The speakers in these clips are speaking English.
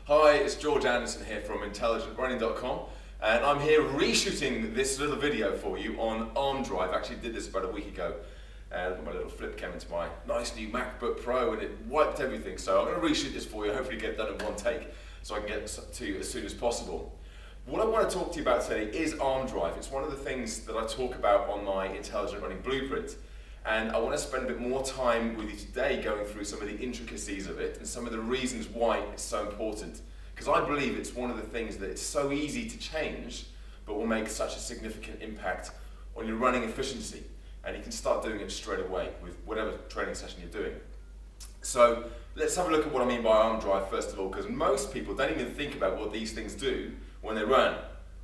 Hi, it's George Anderson here from IntelligentRunning.com, and I'm here reshooting this little video for you on arm drive. I actually did this about a week ago, and I put my little flip cam into my nice new MacBook Pro and it wiped everything. So I'm going to reshoot this for you, hopefully get it done in one take so I can get it to you as soon as possible. What I want to talk to you about today is arm drive. It's one of the things that I talk about on my Intelligent Running Blueprint. And I want to spend a bit more time with you today going through some of the intricacies of it and some of the reasons why it's so important. Because I believe it's one of the things that it's so easy to change, but will make such a significant impact on your running efficiency. And you can start doing it straight away with whatever training session you're doing. So let's have a look at what I mean by arm drive first of all, because most people don't even think about what these things do when they run.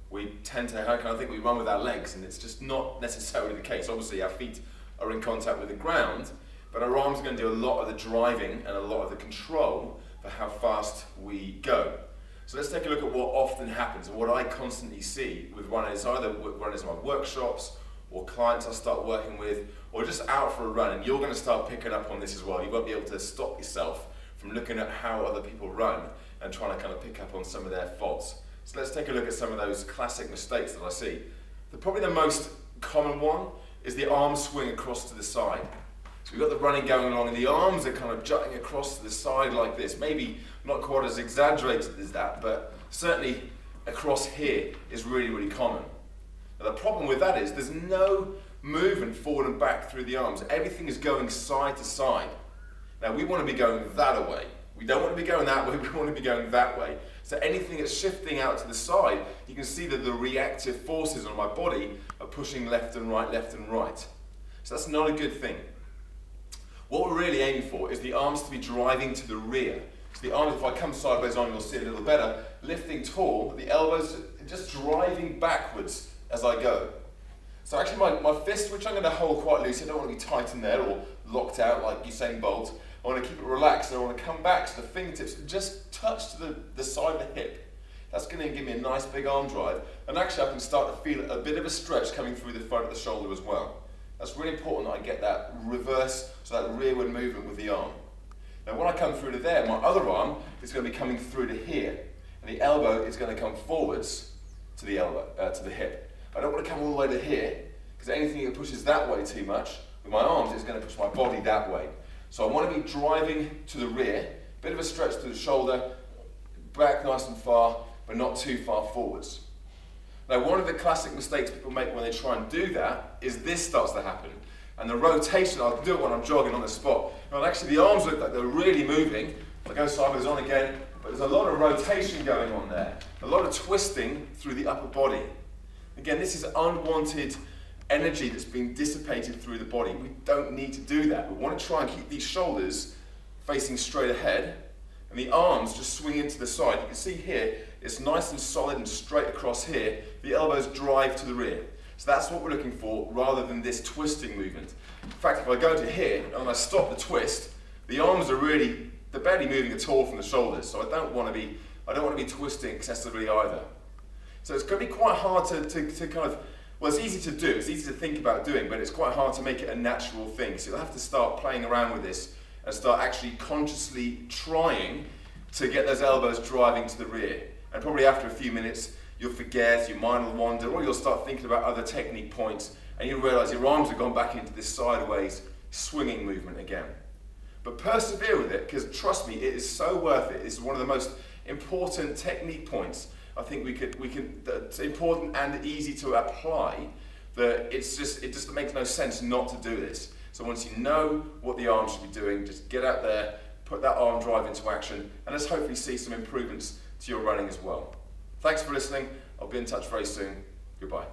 We tend to, I think we run with our legs, and it's just not necessarily the case. Obviously our feet are in contact with the ground, but our arms are going to do a lot of the driving and a lot of the control for how fast we go. So let's take a look at what often happens and what I constantly see with runners, either runners in my workshops or clients I start working with, or just out for a run, and you're going to start picking up on this as well. You won't be able to stop yourself from looking at how other people run and trying to kind of pick up on some of their faults. So let's take a look at some of those classic mistakes that I see. Probably the most common one is the arm swing across to the side. So we've got the running going along and the arms are kind of jutting across to the side like this. Maybe not quite as exaggerated as that, but certainly across here is really, really common. Now the problem with that is there's no movement forward and back through the arms. Everything is going side to side. Now we want to be going that way. We don't want to be going that way, we want to be going that way. So anything that's shifting out to the side, you can see that the reactive forces on my body are pushing left and right, left and right. So that's not a good thing. What we're really aiming for is the arms to be driving to the rear. So the arms, if I come sideways on, you'll see it a little better, lifting tall, the elbows just driving backwards as I go. So actually my fist, which I'm going to hold quite loose, I don't want to be tight in there or locked out like Usain Bolt. I want to keep it relaxed, and I want to come back so the fingertips just touch to the side of the hip. That's going to give me a nice big arm drive, and actually I can start to feel a bit of a stretch coming through the front of the shoulder as well. That's really important that I get that reverse, so that rearward movement with the arm. Now when I come through to there, my other arm is going to be coming through to here, and the elbow is going to come forwards to the elbow, to the hip. I don't want to come all the way to here, because anything that pushes that way too much with my arms is going to push my body that way. So I want to be driving to the rear, bit of a stretch to the shoulder, back nice and far, but not too far forwards. Now one of the classic mistakes people make when they try and do that is this starts to happen. And the rotation, I can do it when I'm jogging on the spot. And actually the arms look like they're really moving. I go sideways on again, but there's a lot of rotation going on there. A lot of twisting through the upper body. Again, this is unwanted energy that's being dissipated through the body. We don't need to do that. We want to try and keep these shoulders facing straight ahead and the arms just swing into the side. You can see here, it's nice and solid and straight across here. The elbows drive to the rear. So that's what we're looking for rather than this twisting movement. In fact, if I go to here and I stop the twist, the arms are they're barely moving at all from the shoulders. So I don't want to be twisting excessively either. So it's going to be quite hard to kind of, well, it's easy to do, it's easy to think about doing, but it's quite hard to make it a natural thing. So you'll have to start playing around with this and start actually consciously trying to get those elbows driving to the rear. And probably after a few minutes, you'll forget, your mind will wander, or you'll start thinking about other technique points, and you'll realize your arms have gone back into this sideways swinging movement again. But persevere with it, because trust me, it is so worth it. It's one of the most important technique points I think it's important and easy to apply, that it just makes no sense not to do this. So once you know what the arms should be doing, just get out there, put that arm drive into action, and let's hopefully see some improvements to your running as well. Thanks for listening. I'll be in touch very soon. Goodbye.